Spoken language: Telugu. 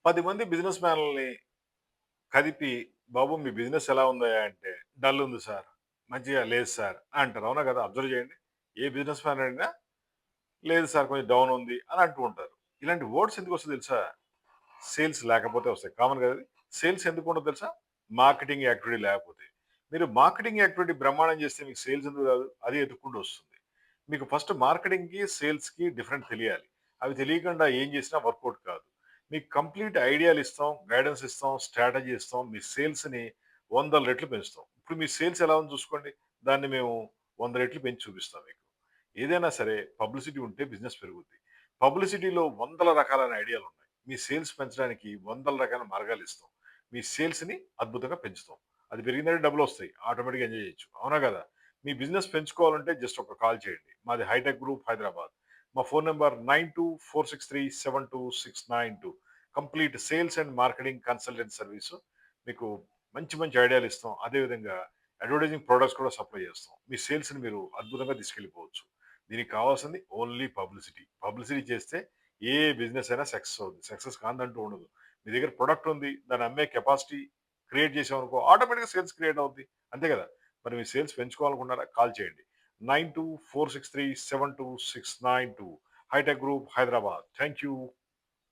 10 మంది బిజినెస్ మ్యాన్‌లని కదిపి, "బాబు మీ బిజినెస్ ఎలా ఉందయ్యా?" అంటే, "డల్ ఉంది సార్." మంచిగా లేదు సార్ అంటారు. అవునా కదా? అబ్జర్వ్ చేయండి. ఏ బిజినెస్ మ్యాన్ అడిగినా, "లేదు సార్ కొంచెం డౌన్ ఉంది" అని అంటూ ఉంటారు. ఇలాంటి వర్డ్స్ ఎందుకొస్తాయో తెలుసా? సేల్స్ లేకపోతే వస్తాయి. కామన్ కదా అది. సేల్స్ ఎందుకుండదో తెలుసా? మార్కెటింగ్ యాక్టివిటీ లేకపోతే. మీరు మార్కెటింగ్ యాక్టివిటీ బ్రహ్మాండం చేస్తే మీకు సేల్స్ ఎందుకు రాదు? అది ఎతుక్కుంటూ వస్తుంది. మీకు ఫస్ట్ మార్కెటింగ్‌కి, సేల్స్‌కి డిఫరెంట్ తెలియాలి. అవి తెలియకుండా ఏం చేసినా వర్కౌట్ కాదు. మీకు కంప్లీట్ ఐడియాలు ఇస్తాం, గైడెన్స్ ఇస్తాం, స్ట్రాటజీ ఇస్తాం. మీ సేల్స్‌ని వందల రెట్లు పెంచుతాం. ఇప్పుడు మీ సేల్స్ ఎలా ఉందో చూసుకోండి. దాన్ని మేము 100 రెట్లు పెంచి చూపిస్తాం మీకు. ఏదైనా సరే పబ్లిసిటీ ఉంటే బిజినెస్ పెరుగుద్ది. పబ్లిసిటీలో వందల రకాలైన ఐడియాలున్నాయి. మీ సేల్స్ పెంచడానికి వందల రకాల మార్గాలిస్తాం. మీ సేల్స్‌ని అద్భుతంగా పెంచుతాం. అది పెరిగిందంటే డబ్బులొస్తాయి. ఆటోమేటిక్‌గా ఎంజాయ్ చేయొచ్చు. అవునా కదా? మీ బిజినెస్ పెంచుకోవాలంటే జస్ట్ ఒక కాల్ చేయండి. మాది హైటెక్ గ్రూప్ హైదరాబాద్. మా phone number 9246372692. Complete sales and marketing consultant service. మీకు మంచి మంచి ఐడియాలు ఇస్తాం. అదే విధంగా అడ్వర్టైజింగ్ ప్రొడక్ట్స్ కూడా సప్లై చేస్తాం. మీ సేల్స్‌ని మీరు అద్భుతంగా తీసుకెళ్ళిపోవచ్చు. దీనికి కావాల్సింది ఓన్లీ పబ్లిసిటీ. పబ్లిసిటీ చేస్తే ఏ బిజినెస్ అయినా సక్సెస్ అవుద్ది. సక్సెస్ కానిదంటూ ఉండదు. మీ దగ్గర ప్రొడక్ట్ ఉంది. దాన్ని అమ్మే కెపాసిటీ క్రియేట్ చేసామనుకో ఆటోమేటిక్‌గా సేల్స్ క్రియేట్ అవుద్ది. అంతే కదా! మరి మీ సేల్స్ పెంచుకోవాలనుకున్నారా? కాల్ చేయండి. 9246372692 hitech group Hyderabad. Thank you.